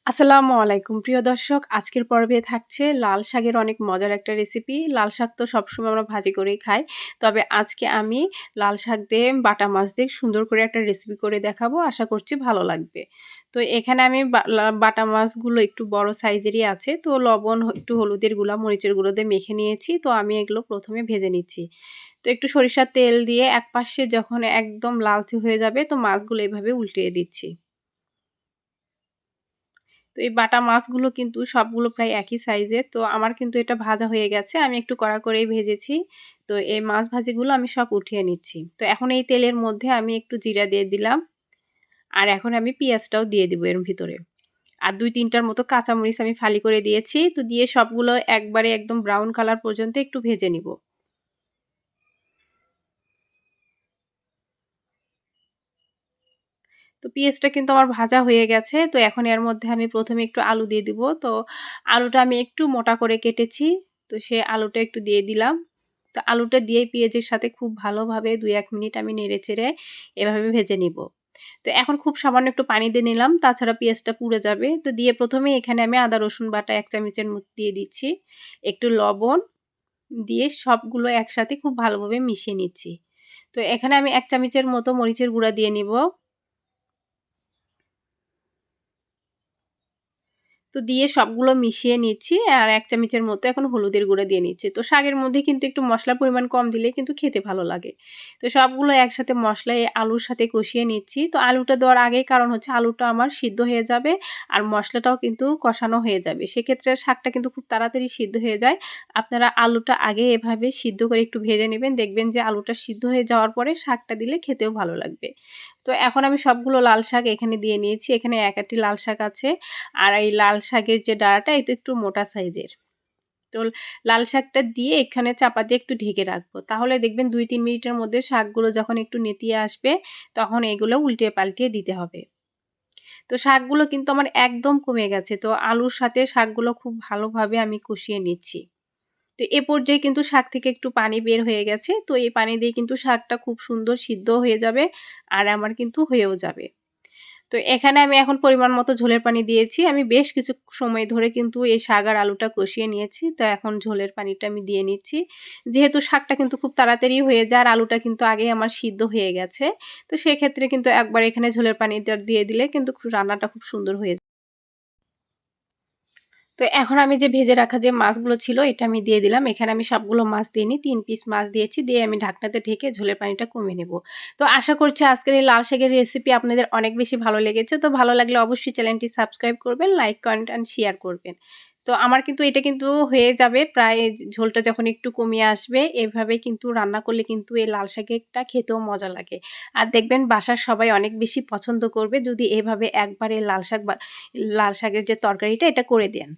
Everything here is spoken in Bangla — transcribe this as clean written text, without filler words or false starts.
আসসালামু আলাইকুম প্রিয় দর্শক। আজকের পর্বে থাকছে লাল শাকের অনেক মজার একটা রেসিপি। লাল শাক তো সবসময় আমরা ভাজি করেই খাই। তবে আজকে আমি লাল শাক দিয়ে বাটা মাছ দিয়ে সুন্দর করে একটা রেসিপি করে দেখাবো। আশা করছি ভালো লাগবে। তো এখানে আমি বাটা মাছগুলো একটু বড় সাইজেরই আছে। তো লবণ, একটু হলুদের গুঁড়া, মরিচের গুঁড়ো দিয়ে মেখে নিয়েছি। তো আমি এগুলো প্রথমে ভেজে নিচ্ছি। তো একটু সরিষার তেল দিয়ে একপাশে যখন একদম লালচে হয়ে যাবে তো মাছগুলো এভাবে উল্টিয়ে দিচ্ছি। তো এই বাটা মাছগুলো কিন্তু সবগুলো প্রায় একই সাইজের। তো আমার কিন্তু এটা ভাজা হয়ে গেছে। আমি একটু কড়া করেই ভেজেছি। তো এই মাছ ভাজিগুলো আমি সব উঠিয়ে নিচ্ছি। তো এখন এই তেলের মধ্যে আমি একটু জিরা দিয়ে দিলাম। আর এখন আমি পেঁয়াজটাও দিয়ে দিব এর ভিতরে। আর ২-৩ টার মতো কাঁচামরিচ আমি ফালি করে দিয়েছি। তো দিয়ে সবগুলো একবারে একদম ব্রাউন কালার পর্যন্ত একটু ভেজে নিব। তো পেঁয়াজটা কিন্তু আমার ভাজা হয়ে গেছে। তো এখন এর মধ্যে আমি ১ম এ একটু আলু দিয়ে দিব। তো আলুটা আমি একটু মোটা করে কেটেছি। তো সে আলুটা একটু দিয়ে দিলাম। তো আলুটা দিয়ে পেঁয়াজের সাথে খুব ভালোভাবে ২-১ মিনিট আমি নেড়েচেড়ে এভাবে ভেজে নিব। তো এখন খুব সামান্য একটু পানি দিয়ে নিলাম। তাছাড়া পেঁয়াজটা পুড়ে যাবে। তো দিয়ে ১ম এ এখানে আমি আদা রসুন বাটা ১ চামচের মতো দিয়ে দিচ্ছি। একটু লবণ দিয়ে সবগুলো একসাথে খুব ভালোভাবে মিশিয়ে নিচ্ছি। তো এখানে আমি ১ চামচের মতো মরিচের গুঁড়া দিয়ে নিব। তো দিয়ে সবগুলো মিশিয়ে নিচ্ছি আর ১ চামচের মতো এখন হলুদের গুঁড়া দিয়ে নিচ্ছি। তো শাকের মধ্যে কিন্তু একটু মসলার পরিমাণ কম দিলে কিন্তু খেতে ভালো লাগে। তো সবগুলো একসাথে মসলা এই আলুর সাথে কষিয়ে নিচ্ছি। তো আলুটা দেওয়ার আগেই কারণ হচ্ছে আলুটা আমার সিদ্ধ হয়ে যাবে আর মসলাটাও কিন্তু কষানো হয়ে যাবে। সেক্ষেত্রে শাকটা কিন্তু খুব তাড়াতাড়ি সিদ্ধ হয়ে যায়। আপনারা আলুটা আগে এভাবে সিদ্ধ করে একটু ভেজে নিবেন। দেখবেন যে আলুটা সিদ্ধ হয়ে যাওয়ার পরে শাকটা দিলে খেতেও ভালো লাগবে। তো এখন আমি সবগুলো লাল শাক এখানে দিয়ে নিয়েছি। এখানে ১ আঁটি লাল শাক আছে। আর এই লাল শাকের যে ডাঁটাটা এটা একটু মোটা সাইজের। তো লাল শাকটা দিয়ে এখানে চাপা দিয়ে একটু ঢেকে রাখবো। তাহলে দেখবেন ২-৩ মিনিটের মধ্যে শাকগুলো যখন একটু নেতিয়ে আসবে, তখন এগুলো উল্টিয়ে পাল্টিয়ে দিতে হবে। তো শাকগুলো কিন্তু আমার একদম কমে গেছে। তো আলুর সাথে শাকগুলো খুব ভালোভাবে আমি কষিয়ে নিচ্ছি। তো এ পর্যায়ে কিন্তু শাক থেকে একটু পানি বের হয়ে গেছে। তো এই পানি দিয়ে কিন্তু শাকটা খুব সুন্দর সিদ্ধ হয়ে যাবে। আর আমার কিন্তু হয়েও যাবে। তো এখানে আমি এখন পরিমাণ মতো ঝোলের পানি দিয়েছি। আমি বেশ কিছু সময় ধরে কিন্তু এই শাক আর আলুটা কষিয়ে নিয়েছি। তো এখন ঝোলের পানিটা আমি দিয়ে নিচ্ছি। যেহেতু শাকটা কিন্তু খুব তাড়াতাড়ি হয়ে যায় আর আলুটা কিন্তু আগেই আমার সিদ্ধ হয়ে গেছে। তো সেক্ষেত্রে কিন্তু একবার এখানে ঝোলের পানিটা দিয়ে দিলে কিন্তু রান্নাটা খুব সুন্দর হয়ে যায়। তো এখন আমি যে ভেজে রাখা যে মাছগুলো ছিল এটা আমি দিয়ে দিলাম। এখানে আমি সবগুলো মাছ দিইনি। ৩ পিস মাছ দিয়েছি। দিয়ে আমি ঢাকনাতে ঢেকে ঝোলের পানিটা কমিয়ে নেব। তো আশা করছি আজকের এই লাল শাকের রেসিপি আপনাদের অনেক বেশি ভালো লেগেছে। তো ভালো লাগলে অবশ্যই চ্যানেলটি সাবস্ক্রাইব করবেন, লাইক, কমেন্ট অ্যান্ড শেয়ার করবেন। তো আমার কিন্তু এটা কিন্তু হয়ে যাবে প্রায় ঝোলটা যখন একটু কমিয়ে আসবে এভাবে কিন্তু রান্না করলে কিন্তু এই লাল শাকেরটা খেতেও মজা লাগে। আর দেখবেন বাসার সবাই অনেক বেশি পছন্দ করবে যদি এভাবে একবারে লাল শাকের যে তরকারিটা এটা করে দেন।